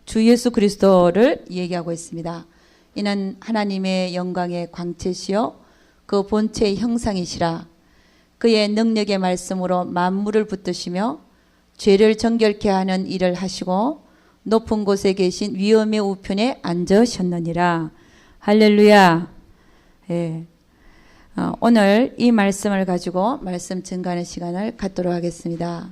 주 예수 그리스도를 얘기하고 있습니다. 이는 하나님의 영광의 광채시요 그 본체의 형상이시라. 그의 능력의 말씀으로 만물을 붙드시며 죄를 정결케 하는 일을 하시고 높은 곳에 계신 위엄의 우편에 앉으셨느니라. 할렐루야. 예. 오늘 이 말씀을 가지고 말씀 증거하는 시간을 갖도록 하겠습니다.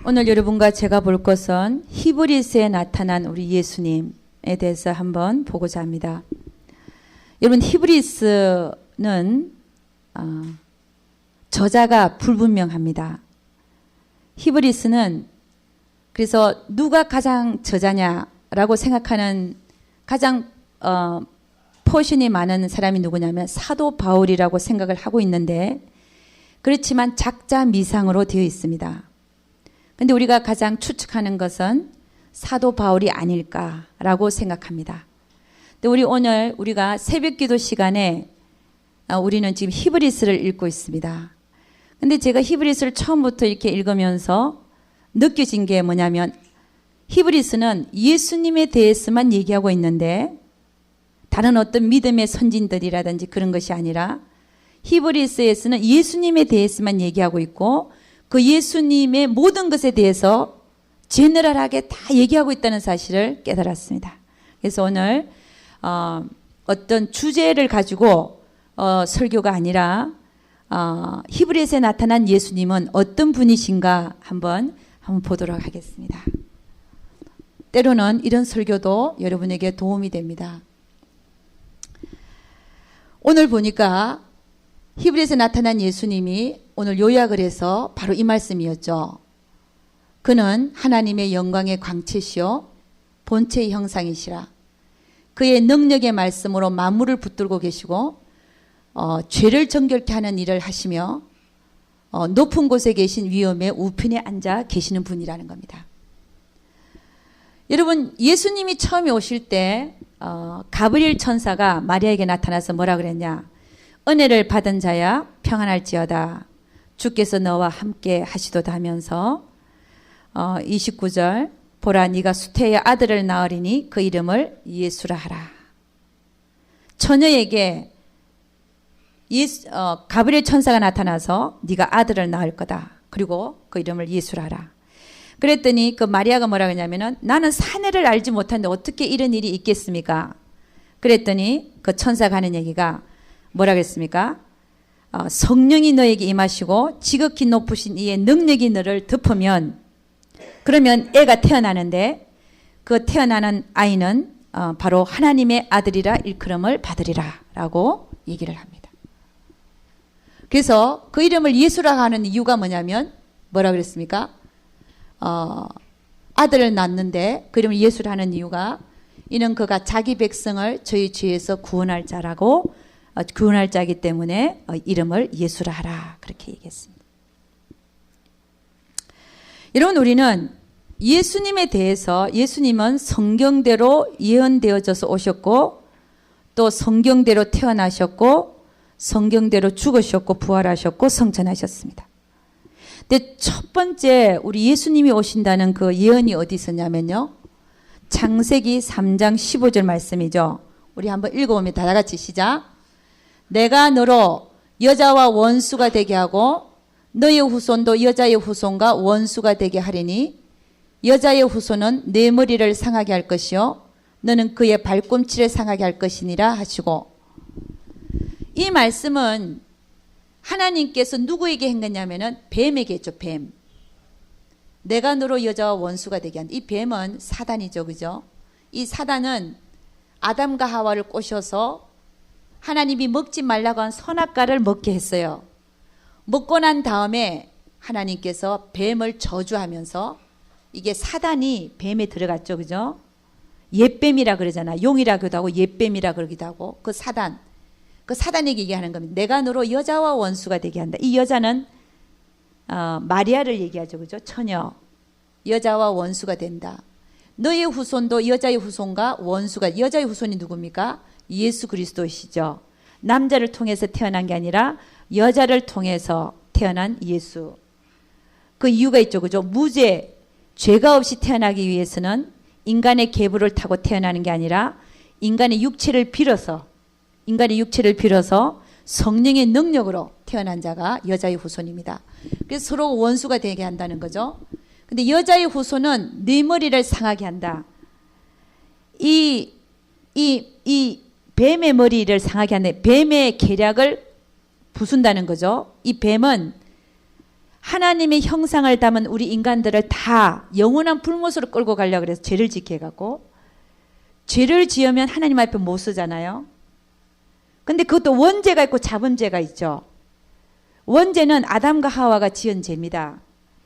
오늘 여러분과 제가 볼 것은 히브리스에 나타난 우리 예수님에 대해서 한번 보고자 합니다. 여러분, 히브리스는 저자가 불분명합니다. 히브리스는 그래서 누가 가장 저자냐라고 생각하는 가장 포션이 많은 사람이 누구냐면 사도 바울이라고 생각을 하고 있는데, 그렇지만 작자 미상으로 되어 있습니다. 근데 우리가 가장 추측하는 것은 사도 바울이 아닐까라고 생각합니다. 근데 오늘 우리가 새벽 기도 시간에 우리는 지금 히브리스를 읽고 있습니다. 근데 제가 히브리스를 처음부터 이렇게 읽으면서 느껴진 게 뭐냐면, 히브리스는 예수님에 대해서만 얘기하고 있는데 다른 어떤 믿음의 선진들이라든지 그런 것이 아니라 히브리스에서는 예수님에 대해서만 얘기하고 있고 그 예수님의 모든 것에 대해서 제너럴하게 다 얘기하고 있다는 사실을 깨달았습니다. 그래서 오늘 어떤 주제를 가지고 설교가 아니라 히브리스에 나타난 예수님은 어떤 분이신가 한번 보도록 하겠습니다. 때로는 이런 설교도 여러분에게 도움이 됩니다. 오늘 보니까 히브리스에 나타난 예수님이 오늘 요약을 해서 바로 이 말씀이었죠. 그는 하나님의 영광의 광채시요 본체의 형상이시라. 그의 능력의 말씀으로 만물을 붙들고 계시고 죄를 정결케 하는 일을 하시며 높은 곳에 계신 위엄의 우편에 앉아 계시는 분이라는 겁니다. 여러분, 예수님이 처음에 오실 때 가브리엘 천사가 마리아에게 나타나서 뭐라 그랬냐? 은혜를 받은 자야 평안할지어다. 주께서 너와 함께 하시도다 하면서 29절 보라 네가 수태의 아들을 낳으리니 그 이름을 예수라 하라. 처녀에게 가브리엘 천사가 나타나서 네가 아들을 낳을 거다. 그리고 그 이름을 예수라 하라. 그랬더니 그 마리아가 뭐라고 했냐면은 나는 사내를 알지 못하는데 어떻게 이런 일이 있겠습니까? 그랬더니 그 천사가 하는 얘기가 뭐라고 했습니까? 성령이 너에게 임하시고 지극히 높으신 이의 능력이 너를 덮으면 그러면 애가 태어나는데 그 태어나는 아이는 바로 하나님의 아들이라 일컬음을 받으리라 라고 얘기를 합니다. 그래서 그 이름을 예수라 하는 이유가 뭐냐면 뭐라고 그랬습니까? 아들을 낳는데 그 이름을 예수라 하는 이유가 이는 그가 자기 백성을 저희 죄에서 구원할 자라고 구원할 자이기 때문에 이름을 예수라 하라 그렇게 얘기했습니다. 여러분, 우리는 예수님에 대해서 예수님은 성경대로 예언되어져서 오셨고 또 성경대로 태어나셨고 성경대로 죽으셨고 부활하셨고 성천하셨습니다. 근데 첫 번째 우리 예수님이 오신다는 그 예언이 어디 있었냐면요, 창세기 3장 15절 말씀이죠. 우리 한번 읽어보면 다 같이 시작. 내가 너로 여자와 원수가 되게 하고 너의 후손도 여자의 후손과 원수가 되게 하리니 여자의 후손은 내 머리를 상하게 할 것이요 너는 그의 발꿈치를 상하게 할 것이니라 하시고, 이 말씀은 하나님께서 누구에게 한 거냐면은 뱀에게 했죠. 뱀. 내가 너로 여자와 원수가 되게 한다. 이 뱀은 사단이죠. 그죠? 이 사단은 아담과 하와를 꼬셔서 하나님이 먹지 말라고 한 선악과를 먹게 했어요. 먹고 난 다음에 하나님께서 뱀을 저주하면서 이게 사단이 뱀에 들어갔죠. 그죠? 옛뱀이라 그러잖아. 용이라고도 하고 옛뱀이라 그러기도 하고 그 사단에게 얘기하는 겁니다. 내가 너로 여자와 원수가 되게 한다. 이 여자는 마리아를 얘기하죠. 그죠? 처녀. 여자와 원수가 된다. 너의 후손도 여자의 후손과 원수가, 여자의 후손이 누굽니까? 예수 그리스도이시죠. 남자를 통해서 태어난 게 아니라 여자를 통해서 태어난 예수. 그 이유가 있죠. 그죠? 무죄, 죄가 없이 태어나기 위해서는 인간의 계보를 타고 태어나는 게 아니라 인간의 육체를 빌어서 성령의 능력으로 태어난 자가 여자의 후손입니다. 그래서 서로 원수가 되게 한다는 거죠. 근데 여자의 후손은 네 머리를 상하게 한다. 이 뱀의 머리를 상하게 하는, 뱀의 계략을 부순다는 거죠. 이 뱀은 하나님의 형상을 담은 우리 인간들을 다 영원한 불못으로 끌고 가려고 그래서 죄를 짓게 해갖고, 죄를 지으면 하나님 앞에 못 서잖아요. 근데 그것도 원죄가 있고 자범죄가 있죠. 원죄는 아담과 하와가 지은 죄입니다.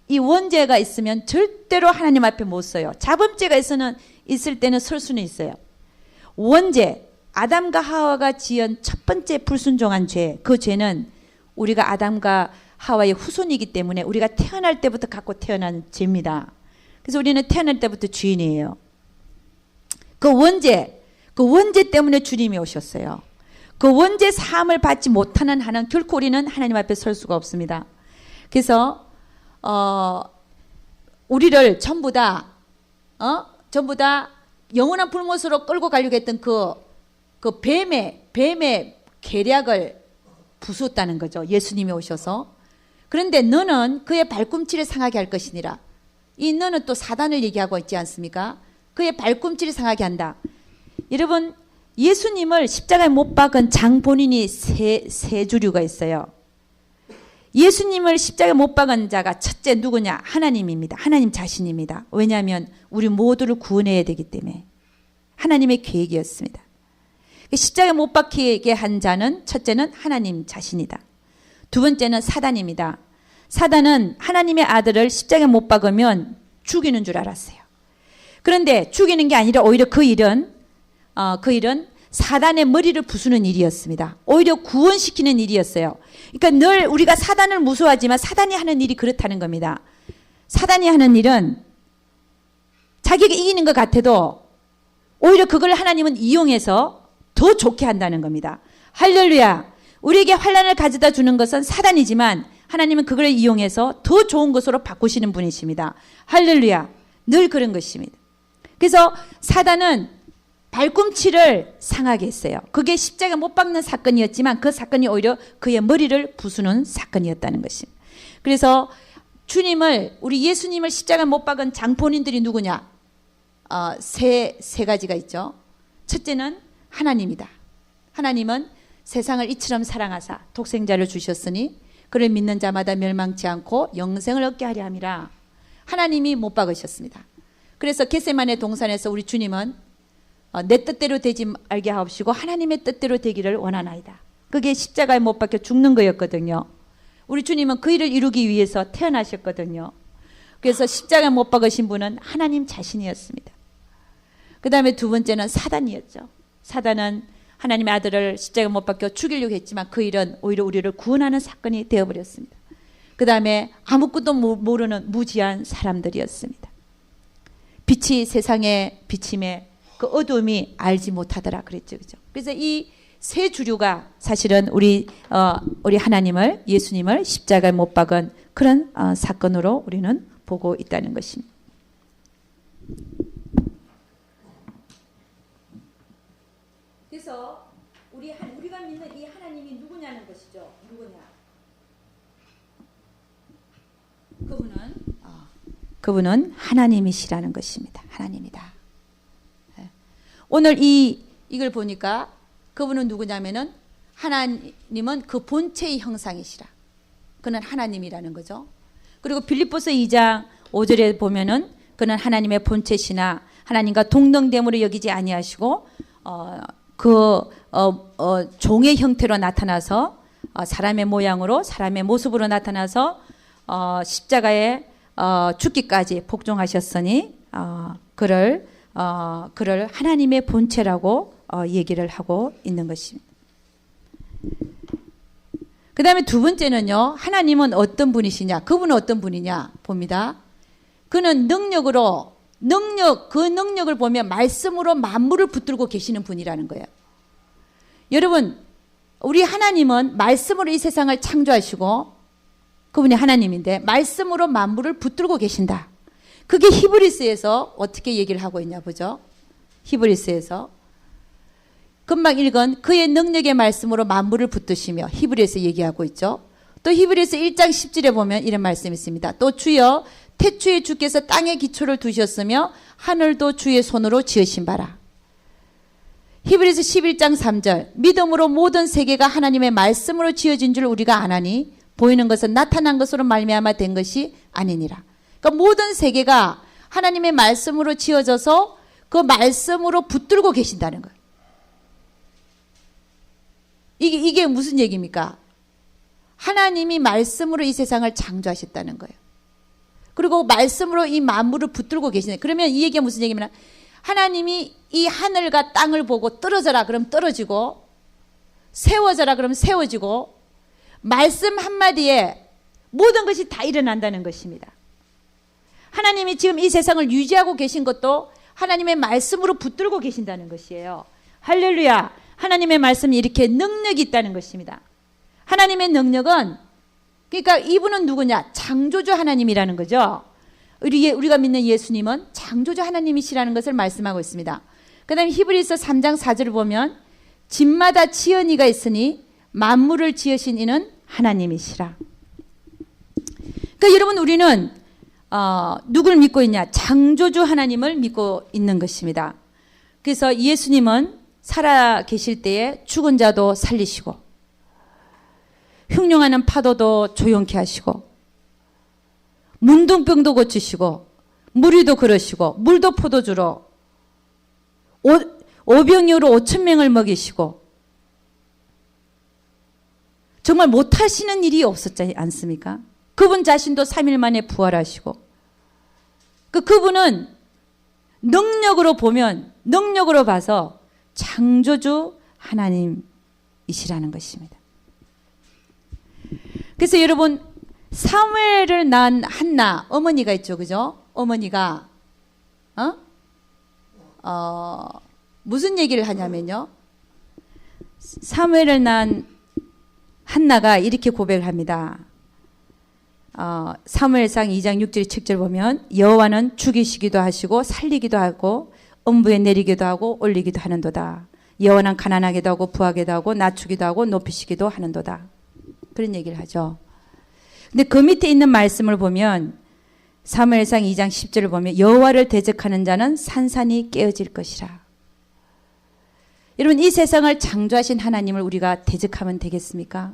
이 원죄가 있으면 절대로 하나님 앞에 못 서요. 자범죄가 있을 때는 설 수는 있어요. 원죄, 아담과 하와가 지은 첫 번째 불순종한 죄, 그 죄는 우리가 아담과 하와의 후손이기 때문에 우리가 태어날 때부터 갖고 태어난 죄입니다. 그래서 우리는 태어날 때부터 죄인이에요. 그 원죄 때문에 주님이 오셨어요. 그 원죄 사함을 받지 못하는 한은 결코 우리는 하나님 앞에 설 수가 없습니다. 그래서 우리를 전부 다 영원한 불못으로 끌고 가려고 했던 그 뱀의 계략을 부수었다는 거죠. 예수님이 오셔서. 그런데 너는 그의 발꿈치를 상하게 할 것이니라. 이 너는 또 사단을 얘기하고 있지 않습니까? 그의 발꿈치를 상하게 한다. 여러분, 예수님을 십자가에 못 박은 장 본인이 세 주류가 있어요. 예수님을 십자가에 못 박은 자가 첫째 누구냐? 하나님입니다. 하나님 자신입니다. 왜냐하면 우리 모두를 구원해야 되기 때문에 하나님의 계획이었습니다. 십자가에 못 박히게 한 자는 첫째는 하나님 자신이다. 두 번째는 사단입니다. 사단은 하나님의 아들을 십자가에 못 박으면 죽이는 줄 알았어요. 그런데 죽이는 게 아니라 오히려 그 일은 사단의 머리를 부수는 일이었습니다. 오히려 구원시키는 일이었어요. 그러니까 늘 우리가 사단을 무서워하지만 사단이 하는 일이 그렇다는 겁니다. 사단이 하는 일은 자기가 이기는 것 같아도 오히려 그걸 하나님은 이용해서 더 좋게 한다는 겁니다. 할렐루야. 우리에게 환난을 가져다 주는 것은 사단이지만 하나님은 그걸 이용해서 더 좋은 것으로 바꾸시는 분이십니다. 할렐루야. 늘 그런 것입니다. 그래서 사단은 발꿈치를 상하게 했어요. 그게 십자가 못 박는 사건이었지만 그 사건이 오히려 그의 머리를 부수는 사건이었다는 것입니다. 그래서 우리 예수님을 십자가 못 박은 장본인들이 누구냐? 세 가지가 있죠. 첫째는 하나님이다. 하나님은 세상을 이처럼 사랑하사 독생자를 주셨으니 그를 믿는 자마다 멸망치 않고 영생을 얻게 하려 함이라. 하나님이 못 박으셨습니다. 그래서 겟세마네 동산에서 우리 주님은 내 뜻대로 되지 말게 하옵시고 하나님의 뜻대로 되기를 원하나이다. 그게 십자가에 못 박혀 죽는 거였거든요. 우리 주님은 그 일을 이루기 위해서 태어나셨거든요. 그래서 십자가에 못 박으신 분은 하나님 자신이었습니다. 그 다음에 두 번째는 사단이었죠. 사단은 하나님의 아들을 십자가에 못 박혀 죽이려고 했지만 그 일은 오히려 우리를 구원하는 사건이 되어버렸습니다. 그 다음에 아무것도 모르는 무지한 사람들이었습니다. 빛이 세상에 비침에 그 어둠이 알지 못하더라 그랬죠. 그죠? 그래서 이 세 주류가 사실은 우리 하나님을, 예수님을 십자가에 못 박은 그런 사건으로 우리는 보고 있다는 것입니다. 그래서 우리가 믿는 이 하나님이 누구냐는 것이죠. 누구냐? 그분은 하나님이시라는 것입니다. 하나님이다. 오늘 이걸 보니까 그분은 누구냐면은 하나님은 그 본체의 형상이시라. 그는 하나님이라는 거죠. 그리고 빌립보서 2장 5절에 보면은 그는 하나님의 본체시나 하나님과 동등됨으로 여기지 아니하시고 종의 형태로 나타나서 사람의 모양으로 사람의 모습으로 나타나서 십자가에 죽기까지 복종하셨으니 그를 하나님의 본체라고 얘기를 하고 있는 것입니다. 그 다음에 두 번째는요, 하나님은 어떤 분이시냐? 그분은 어떤 분이냐? 봅니다. 그는 그 능력을 보면 말씀으로 만물을 붙들고 계시는 분이라는 거예요. 여러분, 우리 하나님은 말씀으로 이 세상을 창조하시고 그분이 하나님인데 말씀으로 만물을 붙들고 계신다. 그게 히브리스에서 어떻게 얘기를 하고 있냐 보죠. 히브리스에서 금방 읽은 그의 능력의 말씀으로 만물을 붙드시며 히브리에서 얘기하고 있죠. 또 히브리서 1장 10절에 보면 이런 말씀이 있습니다. 또 주여 태초에 주께서 땅에 기초를 두셨으며 하늘도 주의 손으로 지으신 바라. 히브리서 11장 3절 믿음으로 모든 세계가 하나님의 말씀으로 지어진 줄 우리가 아나니 보이는 것은 나타난 것으로 말미암아 된 것이 아니니라. 그러니까 모든 세계가 하나님의 말씀으로 지어져서 그 말씀으로 붙들고 계신다는 거예요. 이게 무슨 얘기입니까? 하나님이 말씀으로 이 세상을 창조하셨다는 거예요. 그리고 말씀으로 이 만물을 붙들고 계시네. 그러면 이 얘기가 무슨 얘기냐면 하나님이 이 하늘과 땅을 보고 떨어져라 그러면 떨어지고 세워져라 그러면 세워지고 말씀 한마디에 모든 것이 다 일어난다는 것입니다. 하나님이 지금 이 세상을 유지하고 계신 것도 하나님의 말씀으로 붙들고 계신다는 것이에요. 할렐루야. 하나님의 말씀이 이렇게 능력이 있다는 것입니다. 하나님의 능력은 그러니까 이분은 누구냐? 창조주 하나님이라는 거죠. 우리가 믿는 예수님은 창조주 하나님이시라는 것을 말씀하고 있습니다. 그 다음에 히브리서 3장 4절을 보면 집마다 지은 이가 있으니 만물을 지으신 이는 하나님이시라. 그러니까 여러분 우리는 누굴 믿고 있냐? 창조주 하나님을 믿고 있는 것입니다. 그래서 예수님은 살아 계실 때에 죽은 자도 살리시고 흉룡하는 파도도 조용케 하시고 문둥병도 고치시고 무리도 그러시고 물도 포도주로 오병이어로 5,000명을 먹이시고 정말 못하시는 일이 없었지 않습니까? 그분 자신도 3일 만에 부활하시고 그분은 능력으로 보면 능력으로 봐서 창조주 하나님이시라는 것입니다. 그래서 여러분 사무엘을 낳은 한나 어머니가 있죠, 그죠? 어머니가 무슨 얘기를 하냐면요. 사무엘을 낳은 한나가 이렇게 고백을 합니다. 사무엘상 2장 6절 7절 보면 여호와는 죽이시기도 하시고 살리기도 하고 음부에 내리기도 하고 올리기도 하는도다. 여호와는 가난하기도 하고 부하기도 하고 낮추기도 하고 높이시기도 하는도다. 그런 얘기를 하죠. 근데 그 밑에 있는 말씀을 보면 사무엘상 2장 10절을 보면 여호와를 대적하는 자는 산산이 깨어질 것이라. 여러분 이 세상을 창조하신 하나님을 우리가 대적하면 되겠습니까?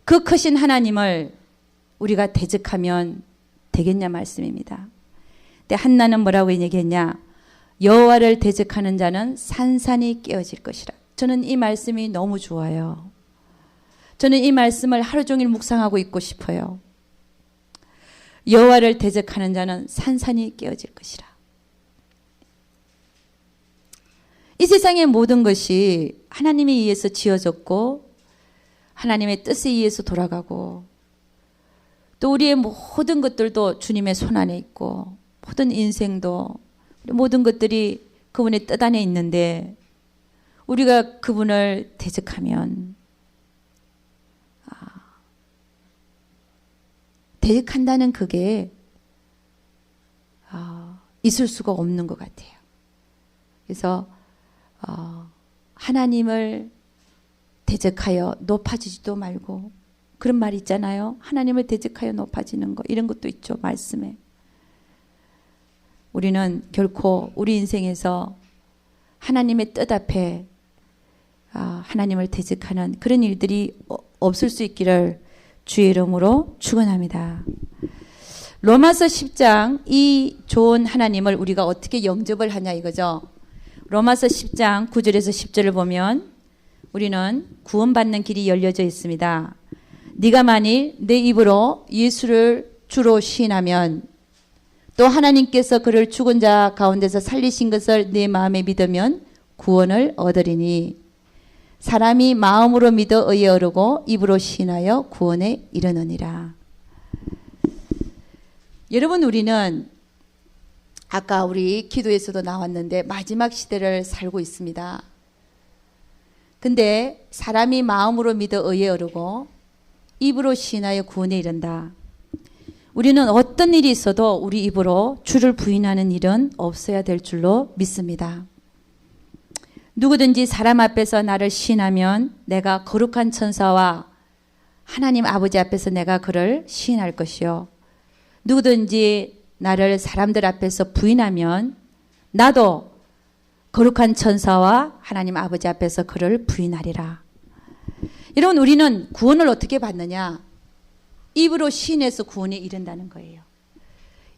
그 크신 하나님을 우리가 대적하면 되겠냐 말씀입니다. 근데 한나는 뭐라고 얘기했냐? 여호와를 대적하는 자는 산산이 깨어질 것이라. 저는 이 말씀이 너무 좋아요. 저는 이 말씀을 하루 종일 묵상하고 있고 싶어요. 여호와를 대적하는 자는 산산이 깨어질 것이라. 이 세상의 모든 것이 하나님에 의해서 지어졌고 하나님의 뜻에 의해서 돌아가고 또 우리의 모든 것들도 주님의 손 안에 있고 모든 인생도 모든 것들이 그분의 뜻 안에 있는데 우리가 그분을 대적하면 대적한다는 그게 있을 수가 없는 것 같아요. 그래서 하나님을 대적하여 높아지지도 말고 그런 말 있잖아요. 하나님을 대적하여 높아지는 거 이런 것도 있죠. 말씀에. 우리는 결코 우리 인생에서 하나님의 뜻 앞에 하나님을 대적하는 그런 일들이 없을 수 있기를 주의 이름으로 축원합니다. 로마서 10장 이 좋은 하나님을 우리가 어떻게 영접을 하냐 이거죠. 로마서 10장 9절에서 10절을 보면 우리는 구원받는 길이 열려져 있습니다. 네가 만일 내 입으로 예수를 주로 시인하면 또 하나님께서 그를 죽은 자 가운데서 살리신 것을 내 마음에 믿으면 구원을 얻으리니 사람이 마음으로 믿어 의에 이르고 입으로 시인하여 구원에 이르느니라. 여러분 우리는 아까 우리 기도에서도 나왔는데 마지막 시대를 살고 있습니다. 근데 사람이 마음으로 믿어 의에 이르고 입으로 시인하여 구원에 이른다. 우리는 어떤 일이 있어도 우리 입으로 주를 부인하는 일은 없어야 될 줄로 믿습니다. 누구든지 사람 앞에서 나를 시인하면 내가 거룩한 천사와 하나님 아버지 앞에서 내가 그를 시인할 것이요. 누구든지 나를 사람들 앞에서 부인하면 나도 거룩한 천사와 하나님 아버지 앞에서 그를 부인하리라. 여러분, 우리는 구원을 어떻게 받느냐? 입으로 시인해서 구원에 이른다는 거예요.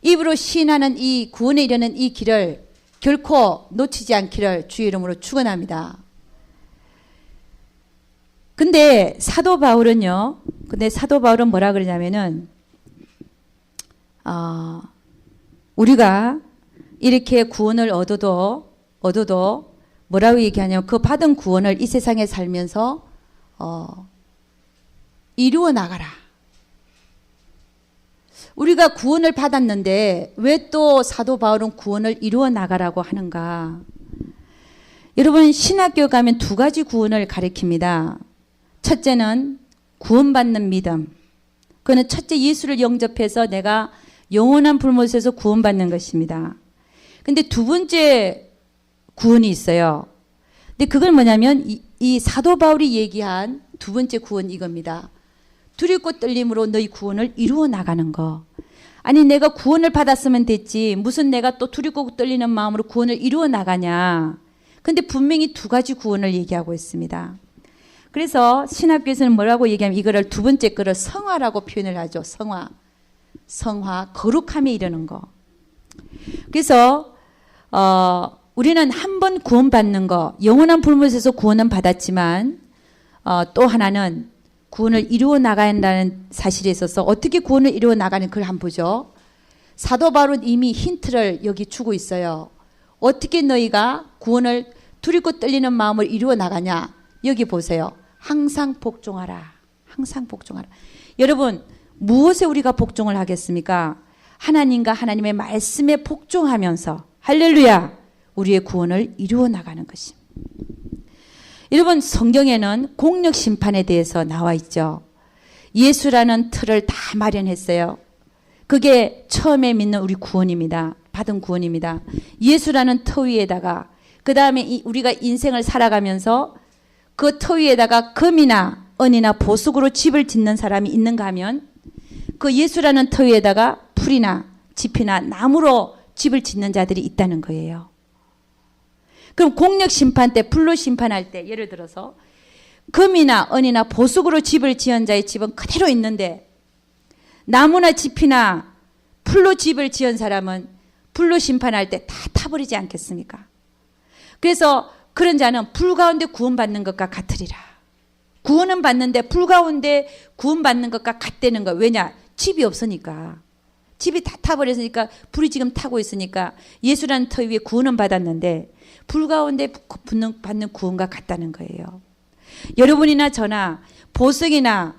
입으로 시인하는 이 구원에 이르는 이 길을 결코 놓치지 않기를 주의 이름으로 축원합니다. 근데 사도 바울은 뭐라 그러냐면은 우리가 이렇게 구원을 얻어도 뭐라고 얘기하냐면 그 받은 구원을 이 세상에 살면서 이루어 나가라. 우리가 구원을 받았는데 왜 또 사도 바울은 구원을 이루어 나가라고 하는가? 여러분, 신학교 가면 두 가지 구원을 가리킵니다. 첫째는 구원받는 믿음. 그거는 첫째 예수를 영접해서 내가 영원한 불못에서 구원받는 것입니다. 근데 두 번째 구원이 있어요. 근데 그걸 뭐냐면 이 사도 바울이 얘기한 두 번째 구원 이겁니다. 두렵고 떨림으로 너희 구원을 이루어 나가는 거. 아니, 내가 구원을 받았으면 됐지 무슨 내가 또 두렵고 떨리는 마음으로 구원을 이루어 나가냐. 근데 분명히 두 가지 구원을 얘기하고 있습니다. 그래서 신학교에서는 뭐라고 얘기하면 이거를 두 번째 거를 성화라고 표현을 하죠. 성화, 거룩함에 이르는 거. 그래서 우리는 한 번 구원받는 거, 영원한 불못에서 구원은 받았지만 또 하나는 구원을 이루어 나가야 한다는 사실에 있어서 어떻게 구원을 이루어 나가는 걸 한번 보죠. 사도 바울은 이미 힌트를 여기 주고 있어요. 어떻게 너희가 구원을 두렵고 떨리는 마음을 이루어 나가냐. 여기 보세요. 항상 복종하라. 항상 복종하라. 여러분, 무엇에 우리가 복종을 하겠습니까? 하나님과 하나님의 말씀에 복종하면서 할렐루야, 우리의 구원을 이루어 나가는 것입니다. 여러분, 성경에는 공력 심판에 대해서 나와 있죠. 예수라는 틀을 다 마련했어요. 그게 처음에 믿는 우리 구원입니다. 받은 구원입니다. 예수라는 터 위에다가 그 다음에 우리가 인생을 살아가면서 그 터 위에다가 금이나 은이나 보석으로 집을 짓는 사람이 있는가 하면 그 예수라는 터 위에다가 풀이나 짚이나 나무로 집을 짓는 자들이 있다는 거예요. 그럼 공력 심판 때, 불로 심판할 때 예를 들어서 금이나 은이나 보석으로 집을 지은 자의 집은 그대로 있는데 나무나 짚이나 풀로 집을 지은 사람은 불로 심판할 때 다 타버리지 않겠습니까? 그래서 그런 자는 불 가운데 구원받는 것과 같으리라. 구원은 받는데 불 가운데 구원받는 것과 같다는 거. 왜냐? 집이 없으니까. 집이 다 타버렸으니까 불이 지금 타고 있으니까 예수라는 터 위에 구원은 받았는데 불 가운데 받는 구원과 같다는 거예요. 여러분이나 저나 보석이나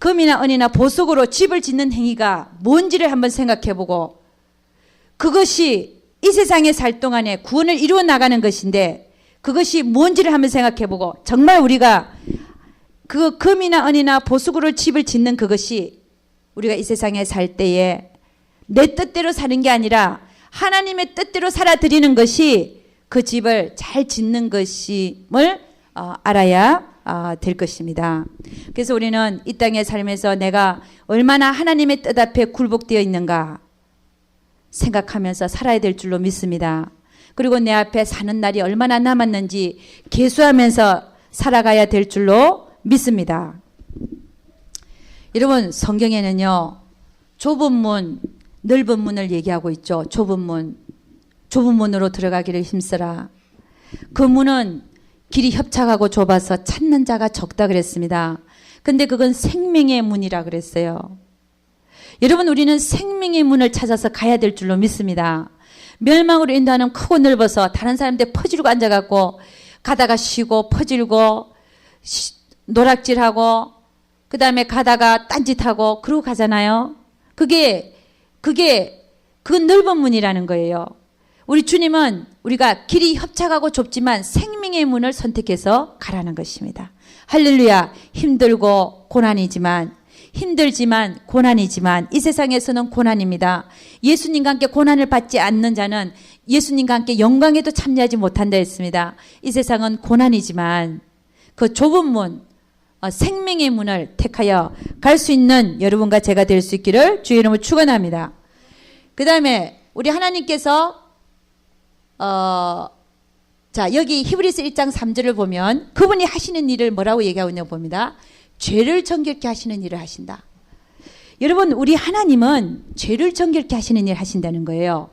금이나 은이나 보석으로 집을 짓는 행위가 뭔지를 한번 생각해보고 그것이 이 세상에 살 동안에 구원을 이루어 나가는 것인데 그것이 뭔지를 한번 생각해보고 정말 우리가 그 금이나 은이나 보석으로 집을 짓는 그것이 우리가 이 세상에 살 때에 내 뜻대로 사는 게 아니라 하나님의 뜻대로 살아드리는 것이 그 집을 잘 짓는 것임을 알아야 될 것입니다. 그래서 우리는 이 땅의 삶에서 내가 얼마나 하나님의 뜻 앞에 굴복되어 있는가 생각하면서 살아야 될 줄로 믿습니다. 그리고 내 앞에 사는 날이 얼마나 남았는지 계수하면서 살아가야 될 줄로 믿습니다. 여러분, 성경에는요, 좁은 문, 넓은 문을 얘기하고 있죠. 좁은 문으로 들어가기를 힘쓰라. 그 문은 길이 협착하고 좁아서 찾는 자가 적다 그랬습니다. 근데 그건 생명의 문이라 그랬어요. 여러분, 우리는 생명의 문을 찾아서 가야 될 줄로 믿습니다. 멸망으로 인도하는 크고 넓어서 다른 사람들 퍼지르고 앉아갖고 가다가 쉬고 퍼질고 노락질하고 그 다음에 가다가 딴짓하고 그러고 가잖아요. 그 넓은 문이라는 거예요. 우리 주님은 우리가 길이 협착하고 좁지만 생명의 문을 선택해서 가라는 것입니다. 할렐루야. 힘들고 고난이지만 힘들지만 고난이지만 이 세상에서는 고난입니다. 예수님과 함께 고난을 받지 않는 자는 예수님과 함께 영광에도 참여하지 못한다 했습니다. 이 세상은 고난이지만 그 좁은 문, 생명의 문을 택하여 갈 수 있는 여러분과 제가 될 수 있기를 주의 이름으로 축원합니다. 그 다음에 우리 하나님께서 자, 여기 히브리서 1장 3절을 보면 그분이 하시는 일을 뭐라고 얘기하고 있냐고 봅니다. 죄를 정결케 하시는 일을 하신다. 여러분, 우리 하나님은 죄를 정결케 하시는 일을 하신다는 거예요.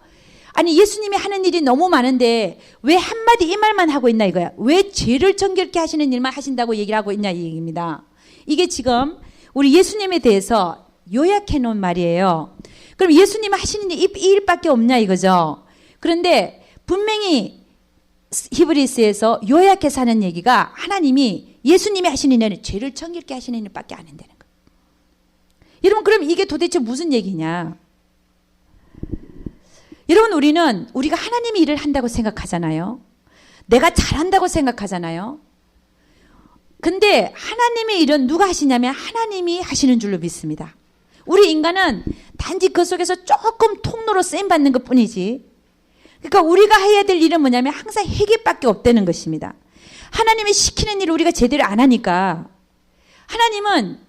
아니, 예수님이 하는 일이 너무 많은데 왜 한마디 이 말만 하고 있나 이거야. 왜 죄를 정결케 하시는 일만 하신다고 얘기를 하고 있냐 이 얘기입니다. 이게 지금 우리 예수님에 대해서 요약해 놓은 말이에요. 그럼 예수님이 하시는 일 이 일밖에 없냐 이거죠. 그런데 분명히 히브리스에서 요약해서 하는 얘기가 하나님이 예수님이 하시는 일은 죄를 정결케 하시는 일밖에 안 한다는 거예요. 여러분, 그럼 이게 도대체 무슨 얘기냐? 여러분, 우리가 하나님이 일을 한다고 생각하잖아요. 내가 잘한다고 생각하잖아요. 근데 하나님의 일은 누가 하시냐면 하나님이 하시는 줄로 믿습니다. 우리 인간은 단지 그 속에서 조금 통로로 쓰임받는 것 뿐이지. 그러니까 우리가 해야 될 일은 뭐냐면 항상 회개밖에 없다는 것입니다. 하나님이 시키는 일을 우리가 제대로 안 하니까 하나님은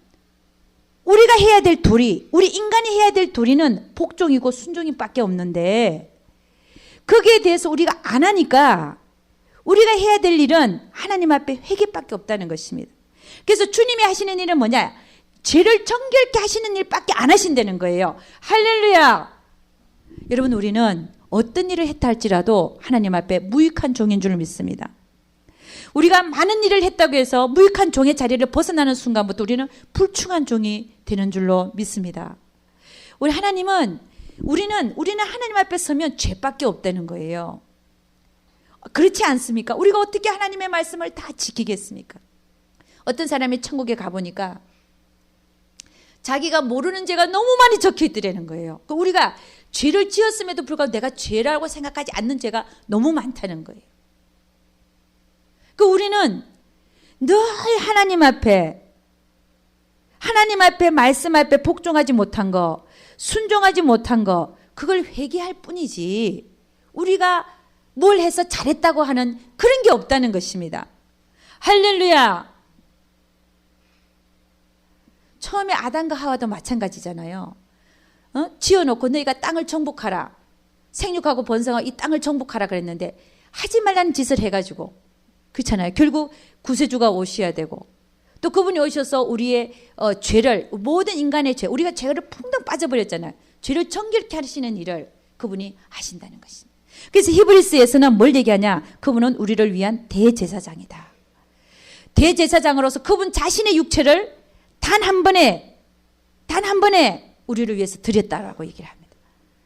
우리가 해야 될 도리, 우리 인간이 해야 될 도리는 복종이고 순종밖에 없는데 거기에 대해서 우리가 안 하니까 우리가 해야 될 일은 하나님 앞에 회개밖에 없다는 것입니다. 그래서 주님이 하시는 일은 뭐냐? 죄를 정결케 하시는 일밖에 안 하신다는 거예요. 할렐루야! 여러분, 우리는 어떤 일을 했다 할지라도 하나님 앞에 무익한 종인 줄 믿습니다. 우리가 많은 일을 했다고 해서 무익한 종의 자리를 벗어나는 순간부터 우리는 불충한 종이 되는 줄로 믿습니다. 우리 하나님은 우리는 하나님 앞에 서면 죄밖에 없다는 거예요. 그렇지 않습니까? 우리가 어떻게 하나님의 말씀을 다 지키겠습니까? 어떤 사람이 천국에 가보니까 자기가 모르는 죄가 너무 많이 적혀 있더라는 거예요. 우리가 죄를 지었음에도 불구하고 내가 죄라고 생각하지 않는 죄가 너무 많다는 거예요. 우리는 늘 하나님 앞에 말씀 앞에 복종하지 못한 거, 순종하지 못한 거, 그걸 회개할 뿐이지 우리가 뭘 해서 잘했다고 하는 그런 게 없다는 것입니다. 할렐루야! 처음에 아담과 하와도 마찬가지잖아요. 지어놓고 너희가 땅을 정복하라. 생육하고 번성하고 이 땅을 정복하라 그랬는데 하지 말라는 짓을 해가지고 그렇잖아요. 결국 구세주가 오셔야 되고 또 그분이 오셔서 우리의 죄를, 모든 인간의 죄, 우리가 죄를 풍덩 빠져버렸잖아요. 죄를 정결케 하시는 일을 그분이 하신다는 것입니다. 그래서 히브리스에서는 뭘 얘기하냐? 그분은 우리를 위한 대제사장이다. 대제사장으로서 그분 자신의 육체를 단 한 번에 우리를 위해서 드렸다라고 얘기를 합니다.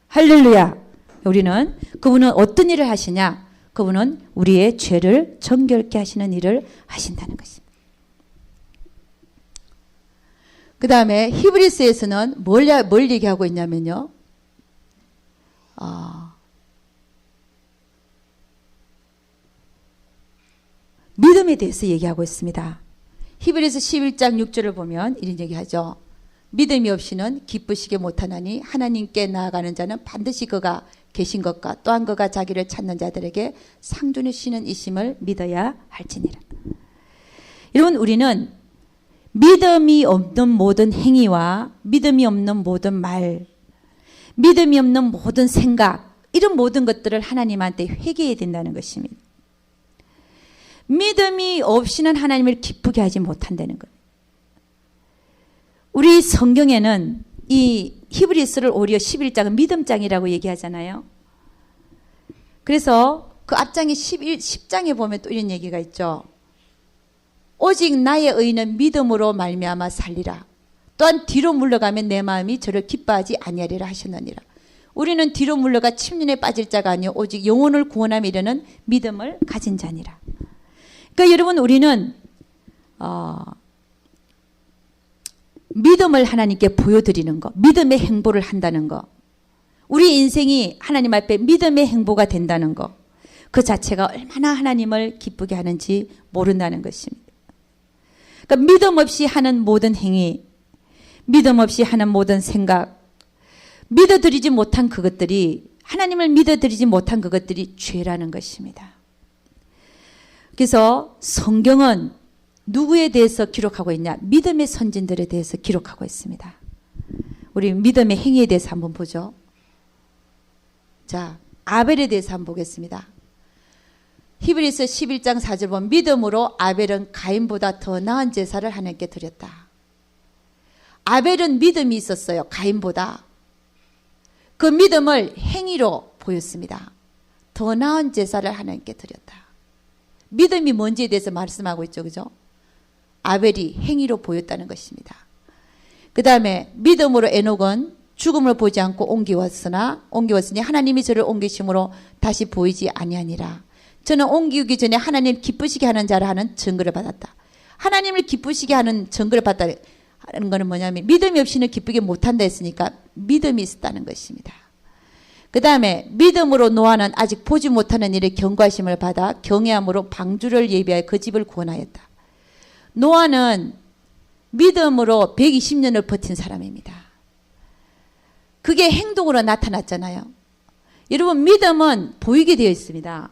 할렐루야! 우리는 그분은 어떤 일을 하시냐? 그분은 우리의 죄를 정결케 하시는 일을 하신다는 것입니다. 그 다음에 히브리스에서는 뭘 얘기하고 있냐면요. 믿음에 대해서 얘기하고 있습니다. 히브리서 11장 6절을 보면 이런 얘기하죠. 믿음이 없이는 기쁘시게 못하나니 하나님께 나아가는 자는 반드시 그가 계신 것과 또한 그가 자기를 찾는 자들에게 상 주시는 이심을 믿어야 할지니라. 여러분, 우리는 믿음이 없는 모든 행위와 믿음이 없는 모든 말, 믿음이 없는 모든 생각, 이런 모든 것들을 하나님한테 회개해야 된다는 것입니다. 믿음이 없이는 하나님을 기쁘게 하지 못한다는 거예요. 우리 성경에는 이 히브리서를 오히려 11장은 믿음장이라고 얘기하잖아요. 그래서 그 앞장에 10장에 보면 또 이런 얘기가 있죠. 오직 나의 의는 믿음으로 말미암아 살리라. 또한 뒤로 물러가면 내 마음이 저를 기뻐하지 아니하리라 하셨느니라. 우리는 뒤로 물러가 침륜에 빠질 자가 아니요 오직 영혼을 구원함에 이르는 믿음을 가진 자니라. 그러니까 여러분, 우리는 믿음을 하나님께 보여드리는 거, 믿음의 행보를 한다는 거, 우리 인생이 하나님 앞에 믿음의 행보가 된다는 거, 그 자체가 얼마나 하나님을 기쁘게 하는지 모른다는 것입니다. 그러니까 믿음 없이 하는 모든 행위, 믿음 없이 하는 모든 생각, 믿어드리지 못한 그것들이, 하나님을 믿어드리지 못한 그것들이 죄라는 것입니다. 그래서 성경은 누구에 대해서 기록하고 있냐? 믿음의 선진들에 대해서 기록하고 있습니다. 우리 믿음의 행위에 대해서 한번 보죠. 자, 아벨에 대해서 한번 보겠습니다. 히브리서 11장 4절 보면 믿음으로 아벨은 가인보다 더 나은 제사를 하나님께 드렸다. 아벨은 믿음이 있었어요. 가인보다. 그 믿음을 행위로 보였습니다. 더 나은 제사를 하나님께 드렸다. 믿음이 뭔지에 대해서 말씀하고 있죠. 그죠? 아벨이 행위로 보였다는 것입니다. 그 다음에 믿음으로 에녹은 죽음을 보지 않고 옮기웠으니 하나님이 저를 옮기심으로 다시 보이지 아니하니라. 저는 옮기기 전에 하나님 기쁘시게 하는 자를 하는 증거를 받았다. 하나님을 기쁘시게 하는 증거를 받았다 하는 것은 뭐냐면 믿음이 없이는 기쁘게 못한다 했으니까 믿음이 있었다는 것입니다. 그 다음에 믿음으로 노아는 아직 보지 못하는 일에 경고하심을 받아 경외함으로 방주를 예비하여 그 집을 구원하였다. 노아는 믿음으로 120년을 버틴 사람입니다. 그게 행동으로 나타났잖아요. 여러분, 믿음은 보이게 되어 있습니다.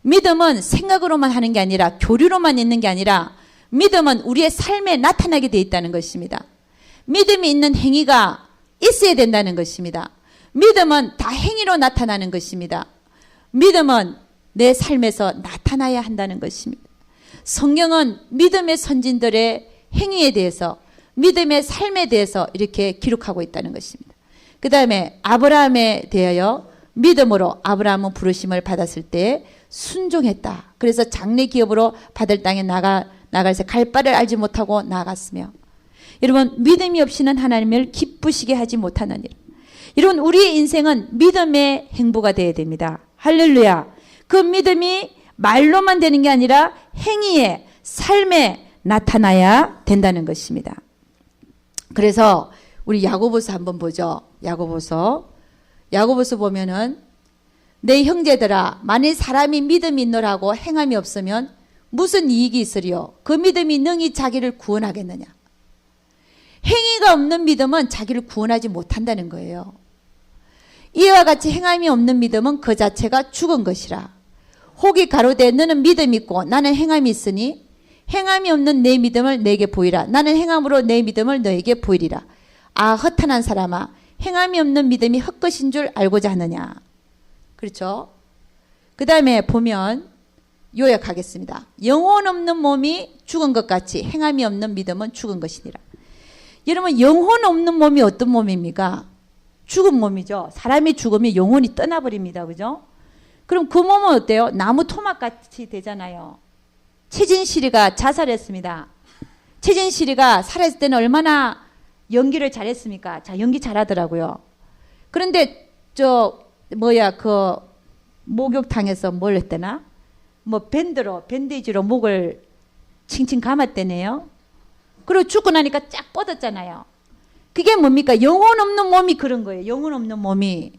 믿음은 생각으로만 하는 게 아니라 교류로만 있는 게 아니라 믿음은 우리의 삶에 나타나게 되어 있다는 것입니다. 믿음이 있는 행위가 있어야 된다는 것입니다. 믿음은 다 행위로 나타나는 것입니다. 믿음은 내 삶에서 나타나야 한다는 것입니다. 성경은 믿음의 선진들의 행위에 대해서, 믿음의 삶에 대해서 이렇게 기록하고 있다는 것입니다. 그 다음에 아브라함에 대하여 믿음으로 아브라함은 부르심을 받았을 때 순종했다. 그래서 장래 기업으로 받을 땅에 나갈새 갈 바를 알지 못하고 나아갔으며, 여러분, 믿음이 없이는 하나님을 기쁘시게 하지 못하는 일. 여러분, 우리의 인생은 믿음의 행보가 되어야 됩니다. 할렐루야. 그 믿음이 말로만 되는 게 아니라 행위에, 삶에 나타나야 된다는 것입니다. 그래서 우리 야고보서 한번 보죠. 야고보서 보면은 내 형제들아, 만일 사람이 믿음이 있노라고 행함이 없으면 무슨 이익이 있으리요? 그 믿음이 능히 자기를 구원하겠느냐? 행위가 없는 믿음은 자기를 구원하지 못한다는 거예요. 이와 같이 행함이 없는 믿음은 그 자체가 죽은 것이라. 혹이 가로되 너는 믿음이 있고 나는 행함이 있으니 행함이 없는 내 믿음을 내게 보이라. 나는 행함으로 내 믿음을 너에게 보이리라. 아, 허탄한 사람아, 행함이 없는 믿음이 헛것인 줄 알고자 하느냐. 그렇죠? 그 다음에 보면 요약하겠습니다. 영혼 없는 몸이 죽은 것 같이 행함이 없는 믿음은 죽은 것이니라. 여러분, 영혼 없는 몸이 어떤 몸입니까? 죽은 몸이죠. 사람이 죽으면 영혼이 떠나버립니다. 그죠? 그럼 그 몸은 어때요? 나무 토막같이 되잖아요. 최진실이가 자살했습니다. 최진실이가 살아있을 때는 얼마나 연기를 잘했습니까? 자, 연기 잘하더라고요. 그런데 그 목욕탕에서 뭘 했대나? 밴데지로 목을 칭칭 감았대네요. 그리고 죽고 나니까 쫙 뻗었잖아요. 그게 뭡니까? 영혼 없는 몸이 그런 거예요. 영혼 없는 몸이.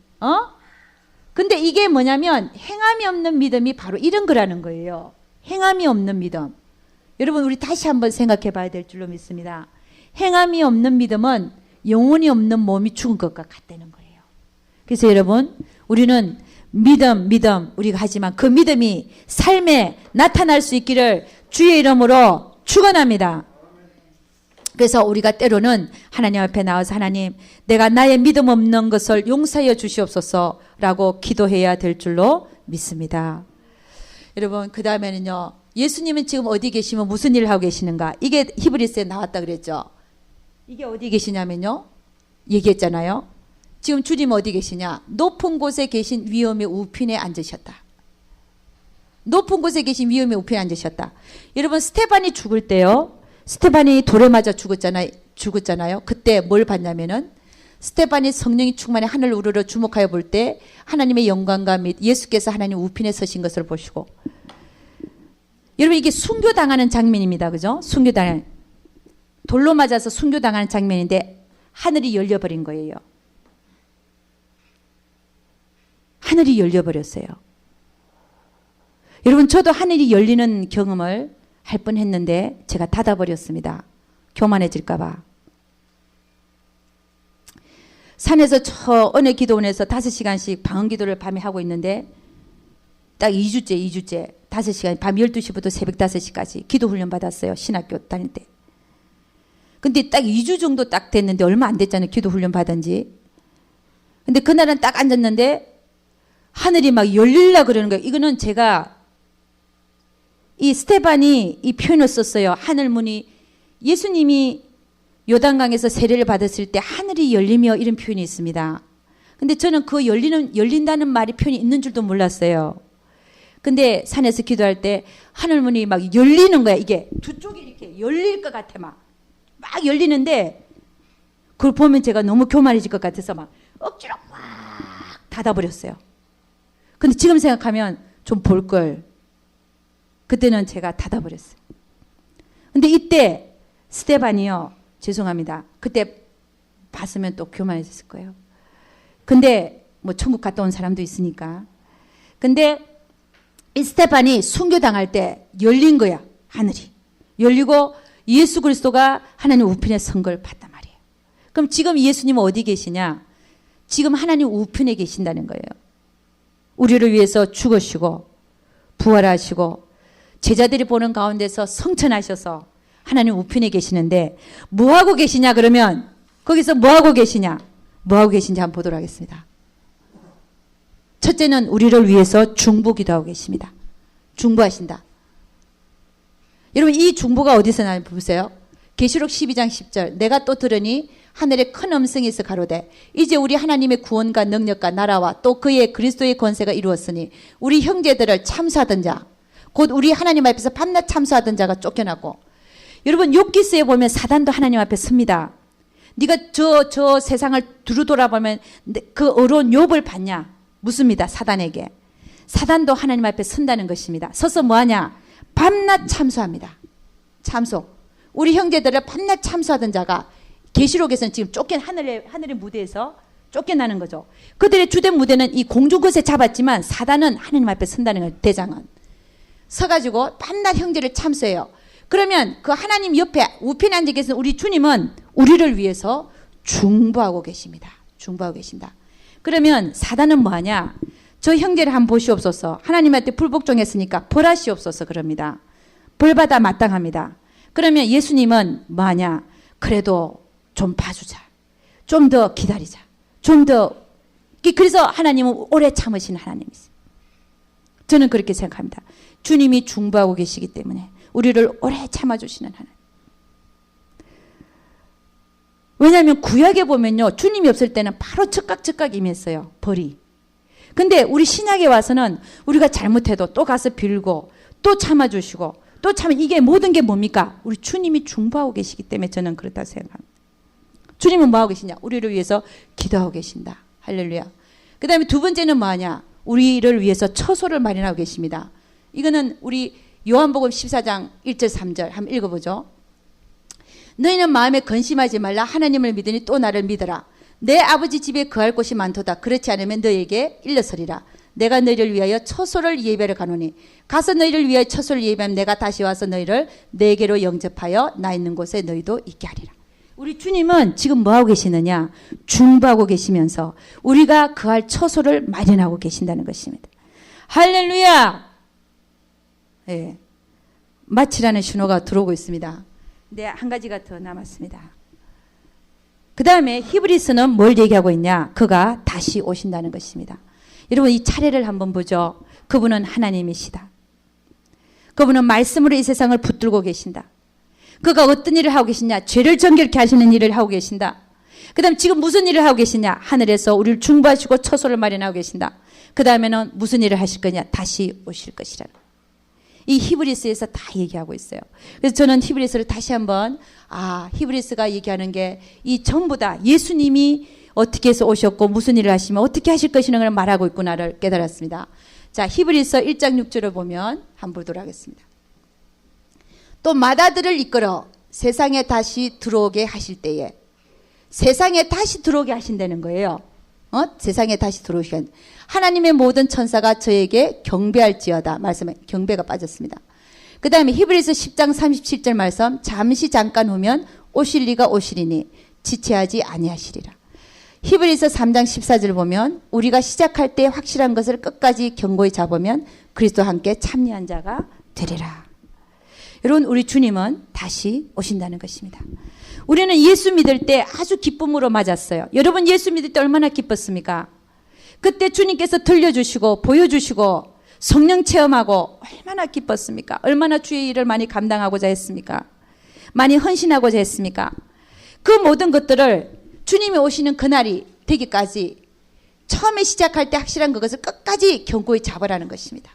근데 이게 뭐냐면 행함이 없는 믿음이 바로 이런 거라는 거예요. 행함이 없는 믿음. 여러분, 우리 다시 한번 생각해 봐야 될 줄로 믿습니다. 행함이 없는 믿음은 영혼이 없는 몸이 죽은 것과 같다는 거예요. 그래서 여러분, 우리는 믿음 우리가 하지만 그 믿음이 삶에 나타날 수 있기를 주의 이름으로 축원합니다. 그래서 우리가 때로는 하나님 앞에 나와서 하나님, 내가 나의 믿음 없는 것을 용서하여 주시옵소서라고 기도해야 될 줄로 믿습니다. 여러분, 그 다음에는요, 예수님은 지금 어디 계시면 무슨 일을 하고 계시는가? 이게 히브리서에 나왔다 그랬죠. 이게 어디 계시냐면요, 얘기했잖아요. 지금 주님 어디 계시냐? 높은 곳에 계신 위엄의 우편에 앉으셨다. 높은 곳에 계신 위엄의 우편에 앉으셨다. 여러분, 스테반이 죽을 때요, 스테반이 돌에 맞아 죽었잖아요. 그때 뭘 봤냐면은 스테반이 성령이 충만해 하늘 우러러 주목하여 볼 때 하나님의 영광과 및 예수께서 하나님 우편에 서신 것을 보시고, 여러분, 이게 순교당하는 장면입니다. 그죠? 순교당하는, 돌로 맞아서 순교당하는 장면인데 하늘이 열려버린 거예요. 하늘이 열려버렸어요. 여러분, 저도 하늘이 열리는 경험을 할 뻔했는데 제가 닫아버렸습니다. 교만해질까 봐. 산에서 저 어느 기도원에서 5시간씩 방언 기도를 밤에 하고 있는데 딱 2주째 5시간 밤 12시부터 새벽 5시까지 기도 훈련 받았어요. 신학교 다닐 때. 근데 딱 2주 정도 딱 됐는데 얼마 안 됐잖아요. 기도 훈련 받은 지. 근데 그날은 딱 앉았는데 하늘이 막 열릴라 그러는 거예요. 이거는 제가 이 스테반이 이 표현을 썼어요. 하늘문이 예수님이 요단강에서 세례를 받았을 때 하늘이 열리며 이런 표현이 있습니다. 근데 저는 그 열린다는 말이 표현이 있는 줄도 몰랐어요. 근데 산에서 기도할 때 하늘문이 막 열리는 거야. 이게 두 쪽이 이렇게 열릴 것 같아. 막 열리는데 그걸 보면 제가 너무 교만해질 것 같아서 막 억지로 막 닫아버렸어요. 근데 지금 생각하면 좀 볼 걸. 그때는 제가 닫아버렸어요. 근데 이때 스테반이요. 죄송합니다. 그때 봤으면 또 교만해졌을 거예요. 근데 뭐 천국 갔다 온 사람도 있으니까. 근데 이 스테반이 순교당할 때 열린 거야. 하늘이. 열리고 예수 그리스도가 하나님 우편에 선 걸 봤단 말이에요. 그럼 지금 예수님은 어디 계시냐? 지금 하나님 우편에 계신다는 거예요. 우리를 위해서 죽으시고 부활하시고 제자들이 보는 가운데서 성천하셔서 하나님 우편에 계시는데 뭐하고 계시냐 그러면 거기서 뭐하고 계시냐? 뭐하고 계신지 한번 보도록 하겠습니다. 첫째는 우리를 위해서 중보기도하고 계십니다. 중보하신다. 여러분 이 중보가 어디서 나는지 보세요. 계시록 12장 10절 내가 또 들으니 하늘에 큰 음성에서 가로되 이제 우리 하나님의 구원과 능력과 나라와 또 그의 그리스도의 권세가 이루었으니 우리 형제들을 참수하던 자 곧 우리 하나님 앞에서 밤낮 참수하던 자가 쫓겨나고 여러분 욥기서에 보면 사단도 하나님 앞에 섭니다. 네가 저 세상을 두루 돌아보면 그 어려운 욥을 봤냐? 묻습니다. 사단에게. 사단도 하나님 앞에 선다는 것입니다. 서서 뭐하냐? 밤낮 참수합니다. 참수. 우리 형제들을 밤낮 참수하던 자가 계시록에서는 지금 하늘의 무대에서 쫓겨나는 거죠. 그들의 주된 무대는 이 공중 것에 잡았지만 사단은 하나님 앞에 선다는 거예요. 대장은. 서가지고 밤낮 형제를 참수해요. 그러면 그 하나님 옆에 우편에 앉아 계신 우리 주님은 우리를 위해서 중보하고 계십니다. 중보하고 계신다. 그러면 사단은 뭐하냐? 저 형제를 한번 보시옵소서. 하나님한테 불복종했으니까 벌하시옵소서 그럽니다. 벌받아 마땅합니다. 그러면 예수님은 뭐하냐? 그래도 좀 봐주자. 좀 더 기다리자. 좀 더. 그래서 하나님은 오래 참으시는 하나님이세요. 저는 그렇게 생각합니다. 주님이 중보하고 계시기 때문에 우리를 오래 참아주시는 하나님. 왜냐하면 구약에 보면요. 주님이 없을 때는 바로 즉각 임했어요. 벌이. 근데 우리 신약에 와서는 우리가 잘못해도 또 가서 빌고 또 참아주시고 또 이게 모든 게 뭡니까? 우리 주님이 중보하고 계시기 때문에 저는 그렇다고 생각합니다. 주님은 뭐하고 계시냐? 우리를 위해서 기도하고 계신다. 할렐루야. 그 다음에 두 번째는 뭐하냐? 우리를 위해서 처소를 마련하고 계십니다. 이거는 우리 요한복음 14장 1절 3절 한번 읽어보죠. 너희는 마음에 근심하지 말라. 하나님을 믿으니 또 나를 믿어라. 내 아버지 집에 거할 곳이 많도다. 그렇지 않으면 너희에게 일러서리라. 내가 너희를 위하여 처소를 예배하러 가노니 가서 너희를 위하여 처소를 예배하면 내가 다시 와서 너희를 내게로 영접하여 나 있는 곳에 너희도 있게 하리라. 우리 주님은 지금 뭐하고 계시느냐? 중보하고 계시면서 우리가 거할 처소를 마련하고 계신다는 것입니다. 할렐루야. 네. 마치라는 신호가 들어오고 있습니다. 네, 한 가지가 더 남았습니다. 그 다음에 히브리서는 뭘 얘기하고 있냐? 그가 다시 오신다는 것입니다. 여러분 이 차례를 한번 보죠. 그분은 하나님이시다. 그분은 말씀으로 이 세상을 붙들고 계신다. 그가 어떤 일을 하고 계시냐? 죄를 정결케 하시는 일을 하고 계신다. 그 다음 지금 무슨 일을 하고 계시냐? 하늘에서 우리를 중보하시고 처소를 마련하고 계신다. 그 다음에는 무슨 일을 하실 거냐? 다시 오실 것이라. 이 히브리서에서 다 얘기하고 있어요. 그래서 저는 히브리서를 다시 한번 히브리서가 얘기하는 게 이 전부 다 예수님이 어떻게 해서 오셨고 무슨 일을 하시면 어떻게 하실 것이라는 걸 말하고 있구나를 깨달았습니다. 자, 히브리서 1장 6절을 보면 한번 보도록 하겠습니다. 또 마다들을 이끌어 세상에 다시 들어오게 하실 때에 세상에 다시 들어오게 하신다는 거예요. 세상에 다시 들어오시게 하나님의 모든 천사가 저에게 경배할지어다 말씀에 경배가 빠졌습니다. 그 다음에 히브리서 10장 37절 말씀 잠시 잠깐 후면 오실 리가 오시리니 지체하지 아니하시리라. 히브리서 3장 14절 보면 우리가 시작할 때 확실한 것을 끝까지 견고히 잡으면 그리스도와 함께 참여한 자가 되리라. 여러분, 우리 주님은 다시 오신다는 것입니다. 우리는 예수 믿을 때 아주 기쁨으로 맞았어요. 여러분, 예수 믿을 때 얼마나 기뻤습니까? 그때 주님께서 들려주시고 보여주시고 성령 체험하고 얼마나 기뻤습니까? 얼마나 주의 일을 많이 감당하고자 했습니까? 많이 헌신하고자 했습니까? 그 모든 것들을 주님이 오시는 그날이 되기까지 처음에 시작할 때 확실한 그것을 끝까지 견고히 잡으라는 것입니다.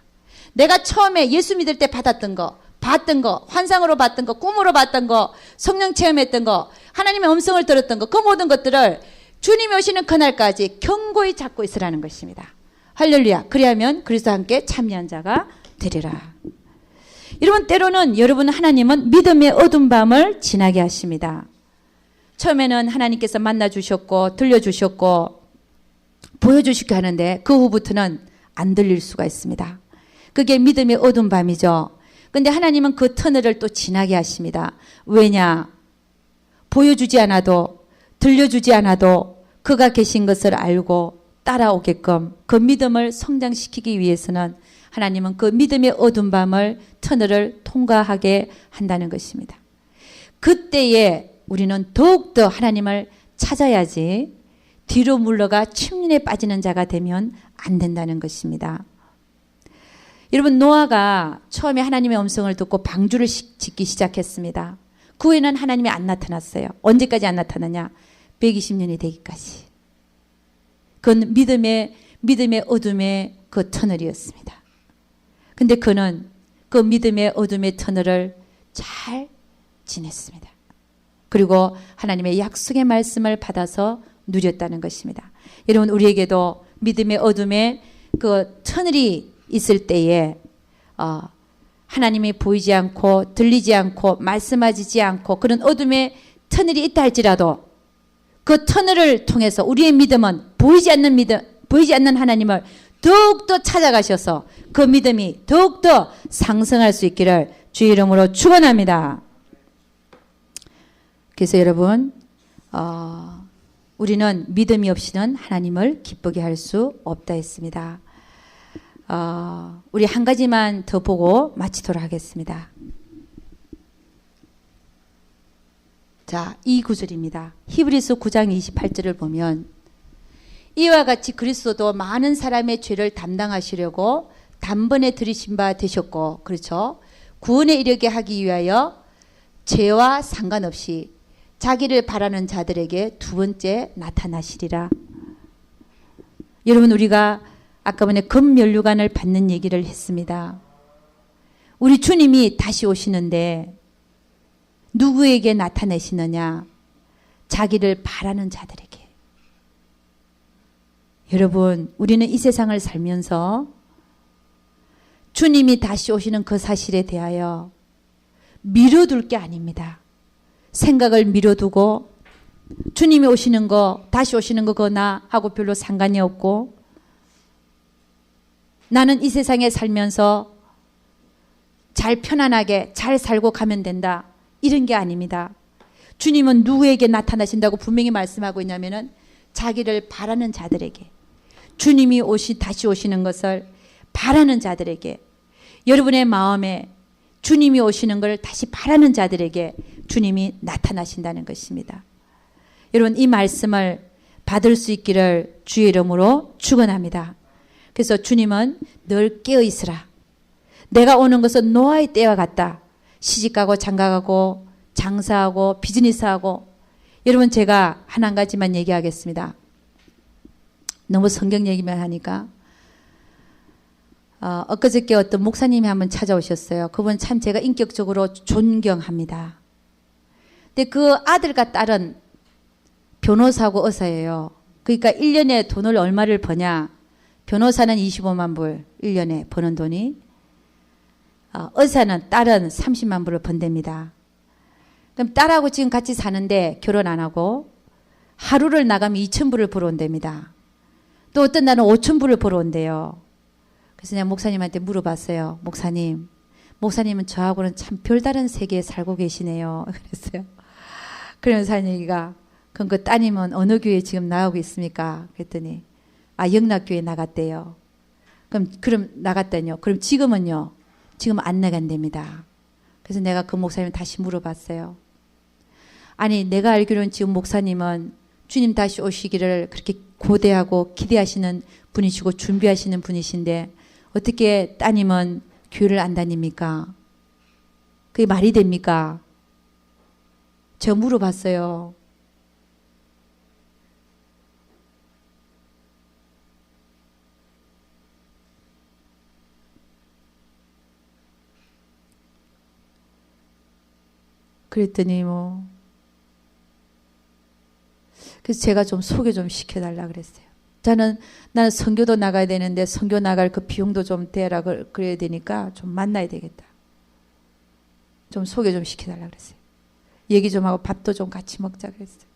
내가 처음에 예수 믿을 때 받았던 거, 봤던 거, 환상으로 봤던 거, 꿈으로 봤던 거, 성령 체험했던 거, 하나님의 음성을 들었던 거, 그 모든 것들을 주님이 오시는 그날까지 견고히 잡고 있으라는 것입니다. 할렐루야. 그리하면 그리스도와 함께 참여한 자가 되리라. 여러분, 때로는 여러분, 하나님은 믿음의 어두운 밤을 지나게 하십니다. 처음에는 하나님께서 만나주셨고 들려주셨고 보여주시게 하는데 그 후부터는 안 들릴 수가 있습니다. 그게 믿음의 어두운 밤이죠. 근데 하나님은 그 터널을 또 지나게 하십니다. 왜냐? 보여주지 않아도 들려주지 않아도 그가 계신 것을 알고 따라오게끔 그 믿음을 성장시키기 위해서는 하나님은 그 믿음의 어두운 밤을 터널을 통과하게 한다는 것입니다. 그때에 우리는 더욱더 하나님을 찾아야지 뒤로 물러가 침륜에 빠지는 자가 되면 안 된다는 것입니다. 여러분, 노아가 처음에 하나님의 음성을 듣고 방주를 짓기 시작했습니다. 그 후에는 하나님이 안 나타났어요. 언제까지 안 나타나냐? 120년이 되기까지. 그건 믿음의 어둠의 그 터널이었습니다. 근데 그는 그 믿음의 어둠의 터널을 잘 지냈습니다. 그리고 하나님의 약속의 말씀을 받아서 누렸다는 것입니다. 여러분, 우리에게도 믿음의 어둠에 그 터널이 있을 때에 하나님이 보이지 않고 들리지 않고 말씀하지 않고 그런 어둠의 터널이 있다 할지라도 그 터널을 통해서 우리의 믿음은 보이지 않는 하나님을 더욱더 찾아가셔서 그 믿음이 더욱더 상승할 수 있기를 주의 이름으로 축원합니다. 그래서 여러분, 우리는 믿음이 없이는 하나님을 기쁘게 할 수 없다 했습니다. 우리 한 가지만 더 보고 마치도록 하겠습니다. 자, 이 구절입니다. 히브리서 9장 28절을 보면 이와 같이 그리스도도 많은 사람의 죄를 담당하시려고 단번에 들이신 바 되셨고, 그렇죠? 구원에 이르게 하기 위하여 죄와 상관없이 자기를 바라는 자들에게 두 번째 나타나시리라. 여러분, 우리가 아까 전에 금면류관을 받는 얘기를 했습니다. 우리 주님이 다시 오시는데 누구에게 나타내시느냐? 자기를 바라는 자들에게. 여러분, 우리는 이 세상을 살면서 주님이 다시 오시는 그 사실에 대하여 미뤄둘 게 아닙니다. 생각을 미뤄두고 주님이 오시는 거, 다시 오시는 거거나 하고 별로 상관이 없고 나는 이 세상에 살면서 잘 편안하게 잘 살고 가면 된다. 이런 게 아닙니다. 주님은 누구에게 나타나신다고 분명히 말씀하고 있냐면은 자기를 바라는 자들에게, 주님이 다시 오시는 것을 바라는 자들에게, 여러분의 마음에 주님이 오시는 걸 다시 바라는 자들에게 주님이 나타나신다는 것입니다. 여러분, 이 말씀을 받을 수 있기를 주의 이름으로 축원합니다. 그래서 주님은 늘 깨어 있으라. 내가 오는 것은 노아의 때와 같다. 시집가고 장가가고 장사하고 비즈니스하고. 여러분, 제가 한 가지만 얘기하겠습니다. 너무 성경 얘기만 하니까. 엊그저께 어떤 목사님이 한번 찾아오셨어요. 그분 참 제가 인격적으로 존경합니다. 근데 그 아들과 딸은 변호사고 의사예요. 그러니까 1년에 돈을 얼마를 버냐. 변호사는 25만 불 1년에 버는 돈이, 의사는 딸은 30만 불을 번답니다. 그럼 딸하고 지금 같이 사는데 결혼 안 하고 하루를 나가면 2천 불을 벌어온답니다. 또 어떤 날은 5천 불을 벌어온대요. 그래서 내가 목사님한테 물어봤어요. 목사님은 저하고는 참 별다른 세계에 살고 계시네요. 그랬어요. 그러면서 한 얘기가, 그럼 그 따님은 어느 교회 지금 나오고 있습니까? 그랬더니 영락교회 나갔대요. 그럼 나갔다뇨. 그럼 지금은요? 지금 안 나간답니다. 그래서 내가 그 목사님 다시 물어봤어요. 아니 내가 알기로는 지금 목사님은 주님 다시 오시기를 그렇게 고대하고 기대하시는 분이시고 준비하시는 분이신데 어떻게 따님은 교회를 안 다닙니까? 그게 말이 됩니까? 제가 물어봤어요. 그랬더니 그래서 제가 좀 소개 좀 시켜달라 그랬어요. 나는 선교도 나가야 되는데 선교 나갈 그 비용도 좀 대라 그래야 되니까 좀 만나야 되겠다. 좀 소개 좀 시켜달라 그랬어요. 얘기 좀 하고 밥도 좀 같이 먹자 그랬어요.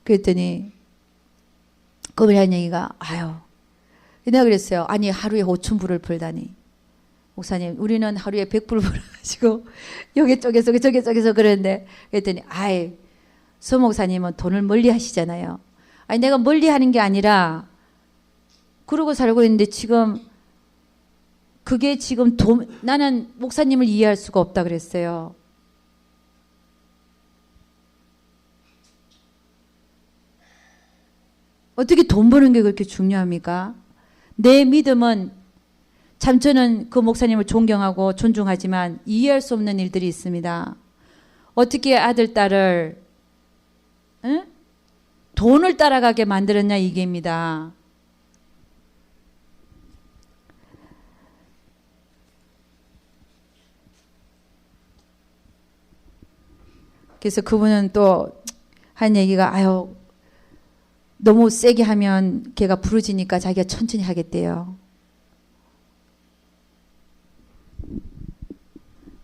그랬더니 그분이 한 얘기가 내가 그랬어요. 아니 하루에 5,000불을 벌다니. 목사님 우리는 하루에 100불 벌어가지고 여기 쪽에서 저기 쪽에서 그러는데 그랬더니 서 목사님은 돈을 멀리 하시잖아요. 아니 내가 멀리 하는 게 아니라 그러고 살고 있는데 지금 그게 지금 나는 목사님을 이해할 수가 없다 그랬어요. 어떻게 돈 버는 게 그렇게 중요합니까? 내 믿음은 참 저는 그 목사님을 존경하고 존중하지만 이해할 수 없는 일들이 있습니다. 어떻게 아들, 딸을 돈을 따라가게 만들었냐 이게입니다. 그래서 그분은 또 한 얘기가 너무 세게 하면 걔가 부러지니까 자기가 천천히 하겠대요.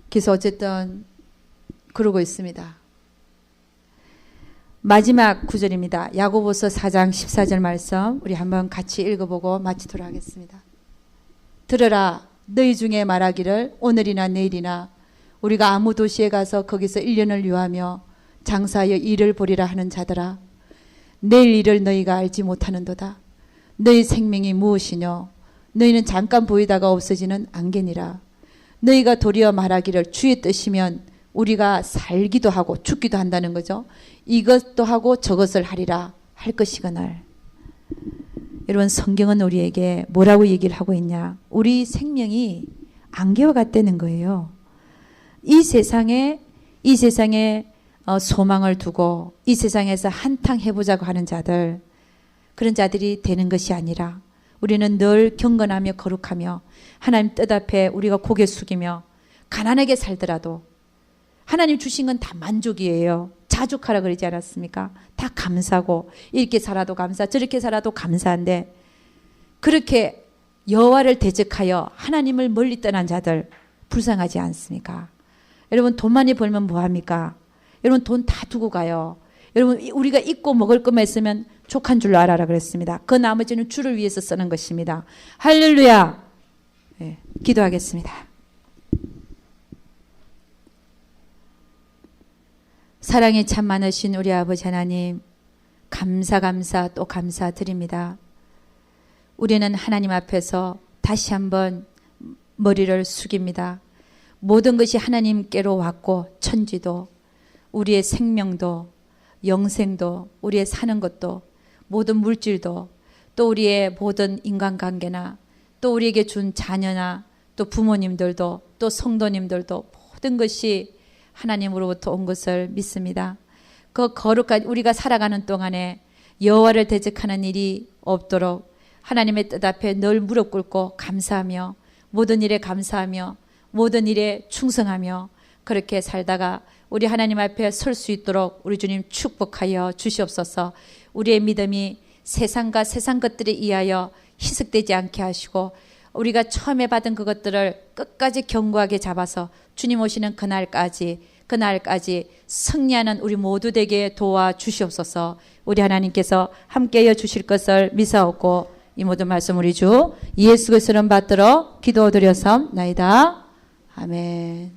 그래서 어쨌든 그러고 있습니다. 마지막 구절입니다. 야고보서 4장 14절 말씀 우리 한번 같이 읽어보고 마치도록 하겠습니다. 들으라 너희 중에 말하기를 오늘이나 내일이나 우리가 아무 도시에 가서 거기서 1년을 유하며 장사하여 일을 보리라 하는 자들아 내일 일을 너희가 알지 못하는도다. 너희 생명이 무엇이뇨? 너희는 잠깐 보이다가 없어지는 안개니라. 너희가 도리어 말하기를 주의 뜻이면 우리가 살기도 하고 죽기도 한다는 거죠. 이것도 하고 저것을 하리라 할 것이거늘. 여러분 성경은 우리에게 뭐라고 얘기를 하고 있냐? 우리 생명이 안개와 같다는 거예요. 이 세상에 소망을 두고 이 세상에서 한탕 해보자고 하는 자들, 그런 자들이 되는 것이 아니라 우리는 늘 경건하며 거룩하며 하나님 뜻 앞에 우리가 고개 숙이며 가난하게 살더라도 하나님 주신 건 다 만족이에요. 자족하라 그러지 않았습니까? 다 감사고 이렇게 살아도 감사 저렇게 살아도 감사한데 그렇게 여호와를 대적하여 하나님을 멀리 떠난 자들 불쌍하지 않습니까? 여러분 돈 많이 벌면 뭐합니까? 여러분 돈 다 두고 가요. 여러분 우리가 입고 먹을 것만 있으면 족한 줄로 알아라 그랬습니다. 그 나머지는 주를 위해서 쓰는 것입니다. 할렐루야. 네, 기도하겠습니다. 사랑이 참 많으신 우리 아버지 하나님 감사 또 감사드립니다. 우리는 하나님 앞에서 다시 한번 머리를 숙입니다. 모든 것이 하나님께로 왔고 천지도 우리의 생명도 영생도 우리의 사는 것도 모든 물질도 또 우리의 모든 인간관계나 또 우리에게 준 자녀나 또 부모님들도 또 성도님들도 모든 것이 하나님으로부터 온 것을 믿습니다. 그 거룩한 우리가 살아가는 동안에 여호와를 대적하는 일이 없도록 하나님의 뜻 앞에 늘 무릎 꿇고 감사하며 모든 일에 감사하며 모든 일에 충성하며 그렇게 살다가 우리 하나님 앞에 설 수 있도록 우리 주님 축복하여 주시옵소서. 우리의 믿음이 세상과 세상 것들에 의하여 희석되지 않게 하시고 우리가 처음에 받은 그것들을 끝까지 견고하게 잡아서 주님 오시는 그날까지 승리하는 우리 모두 되게 도와 주시옵소서. 우리 하나님께서 함께하여 주실 것을 믿사옵고 이 모든 말씀 우리 주 예수 그리스도를 받들어 기도드려서나이다. 아멘.